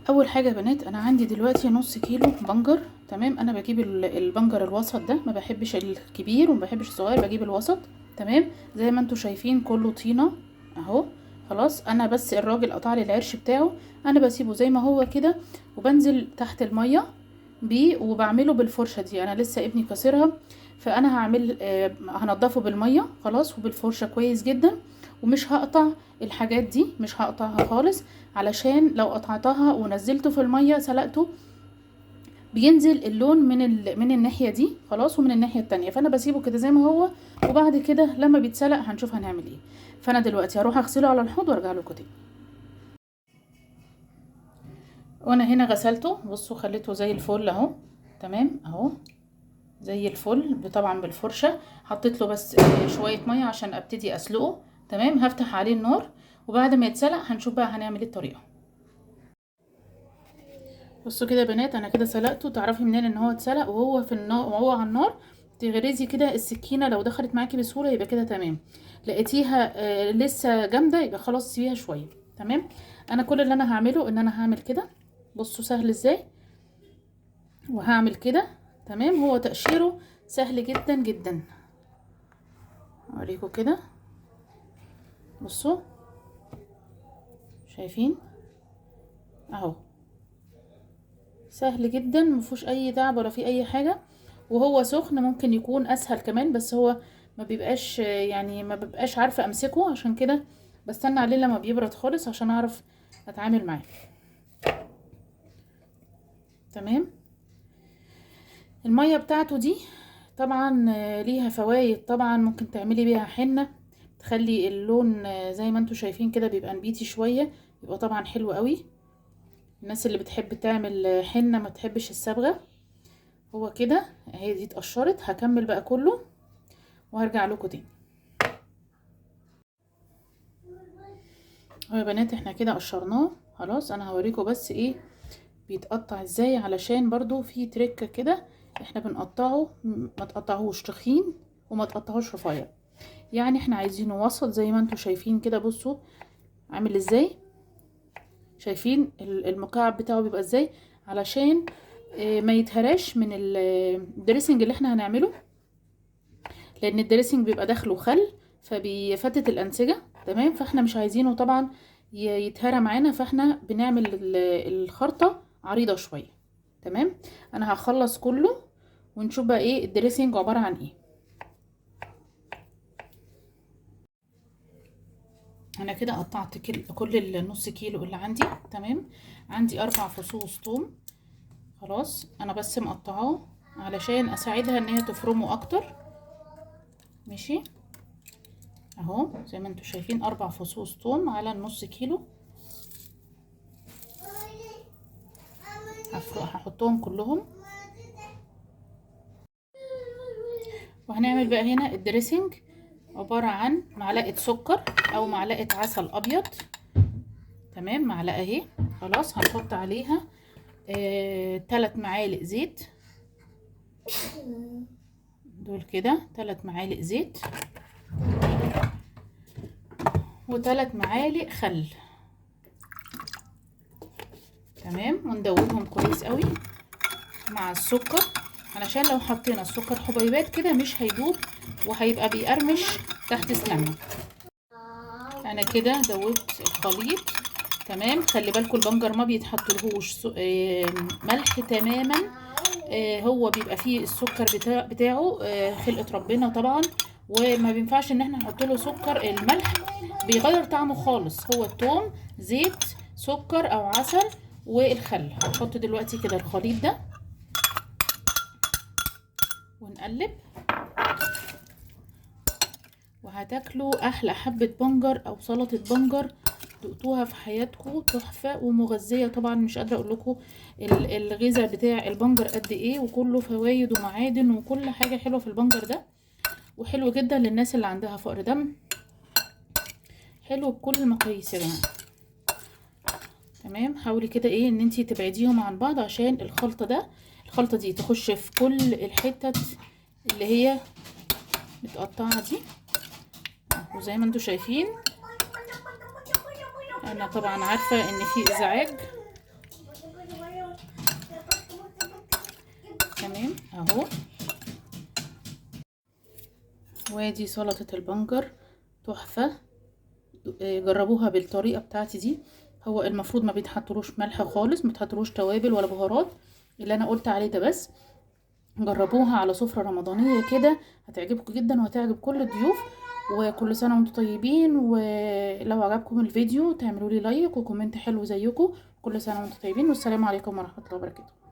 اول حاجه يا بنات، انا عندي دلوقتي نص كيلو بنجر. تمام، انا بجيب البنجر الوسط ده، ما بحبش الكبير وما بحبش الصغير، بجيب الوسط. تمام، زي ما انتم شايفين كله طينه اهو. خلاص، انا بس الراجل قطع لي العرش بتاعه، انا بسيبه زي ما هو كده، وبنزل تحت الميه بيه وبعمله بالفرشه دي. انا لسه ابني كسرها، فانا هعمل هنضفه بالميه خلاص وبالفرشه كويس جدا، ومش هقطع الحاجات دي، مش هقطعها خالص، علشان لو قطعتها ونزلته في الميه سلقته بينزل اللون من الناحيه دي خلاص، ومن الناحيه التانية. فانا بسيبه كده زي ما هو، وبعد كده لما بيتسلق هنشوف هنعمل ايه. فانا دلوقتي هروح اغسله على الحوض وارجع لكم تاني. وانا هنا غسلته، بصوا خليته زي الفل اهو. تمام اهو زي الفل، طبعا بالفرشه. حطيت له بس شويه ميه عشان ابتدي اسلقه. تمام، هفتح عليه النار، وبعد ما يتسلق هنشوف بقى هنعمل ايه الطريقه. بصوا كده يا بنات، انا كده سلقته. تعرفي منين ان هو اتسلق؟ وهو في النار، وهو على النار تغرزي كده السكينه، لو دخلت معاكي بسهوله يبقى كده تمام. لقيتيها لسه جامده، يبقى خلاص سيبيها شويه. تمام، انا كل اللي انا هعمله ان انا هعمل كده. بصوا سهل ازاي، وهعمل كده. تمام، هو تقشيره سهل جدا جدا. اوريكم كده، بصوا شايفين اهو، سهل جدا، مفيهوش اي تعب ولا فيه اي حاجه. وهو سخن ممكن يكون اسهل كمان، بس هو ما بيبقاش يعني ما ببقاش عارفه امسكه، عشان كده بستنى عليه لما بيبرد خالص عشان اعرف اتعامل معاه. تمام، الميه بتاعته دي طبعا ليها فوائد. طبعا ممكن تعملي بيها حنه، تخلي اللون زي ما انتوا شايفين كده بيبقى نبيتي شويه، يبقى طبعا حلو قوي. الناس اللي بتحب تعمل حنه ما تحبش الصبغه. هو كده اهي دي اتقشرت، هكمل بقى كله وهرجع لكم تاني. اهو يا بنات احنا كده قشرناه خلاص. انا هوريكم بس ايه بيتقطع ازاي، علشان برضو في تريكه كده. احنا بنقطعه، ما تقطعهوش تخين وما تقطعهوش رفيع، يعني احنا عايزينه وسط زي ما انتوا شايفين كده. بصوا عامل ازاي، شايفين المكعب بتاعه بيبقى ازاي، علشان ما يتهراش من الدريسنج اللي احنا هنعمله، لان الدريسنج بيبقى داخله خل فبيفتت الانسجه. تمام، فاحنا مش عايزينه طبعا يتهرى معانا، فاحنا بنعمل الخرطه عريضه شويه. تمام، انا هخلص كله ونشوف بقى ايه الدريسنج عباره عن ايه. انا كده قطعت كل النص كيلو اللي عندي. تمام، عندي 4 فصوص ثوم خلاص. انا بس مقطعاه علشان اساعدها ان هي تفرمه اكتر. ماشي اهو زي ما انتوا شايفين 4 فصوص ثوم على النص كيلو. هحطهم كلهم، وهنعمل بقى هنا الدريسنج. عبارة عن معلقة سكر او معلقة عسل ابيض. تمام، معلقة اهي خلاص. هنحط عليها 3 معالق زيت، دول كده 3 معالق زيت، و3 معالق خل. تمام، وندوبهم كويس قوي مع السكر، علشان لو حطينا السكر حبيبات كده مش هيدوب وهيبقى بيقرمش تحت سناننا. انا كده دوبت الخليط. تمام، خلي بالكم البنجر ما بيتحطلهوش ملح تماما. هو بيبقى فيه السكر بتاعه خلقة ربنا طبعا، وما بينفعش ان احنا نحط له سكر. الملح بيغير طعمه خالص. هو الثوم، زيت، سكر او عسل، والخل. هنحط دلوقتي كده الخليط ده ونقلب، وهتاكلوا احلى حبة بنجر او سلطة بنجر دقتوها في حياتكم. تحفة ومغذية طبعا، مش قادرة اقول لكم الغذاء بتاع البنجر قد ايه، وكله فوائد ومعادن وكل حاجة حلوة في البنجر ده. وحلو جدا للناس اللي عندها فقر دم، حلو بكل المقاييس يا جماعة. تمام، حاولي كده ايه ان انتي تبعديهم عن بعض عشان الخلطة دي تخش في كل الحتت اللي هي متقطعة دي. وزي ما انتوا شايفين، انا طبعا عارفة ان في ازعاج، تمام اهو. وادي سلطة البنجر تحفة، جربوها بالطريقة بتاعتي دي. هو المفروض ما بيتحطلوش ملح خالص، ما بيتحطلوش توابل ولا بهارات، اللي انا قلت عليه ده بس. جربوها على سفرة رمضانية كده، هتعجبكم جدا وهتعجب كل الضيوف. وكل سنة وانتم طيبين، ولو عجبكم الفيديو تعملوا لي لايك وكومنت حلو زيكم. كل سنة وانتم طيبين، والسلام عليكم ورحمة الله وبركاته.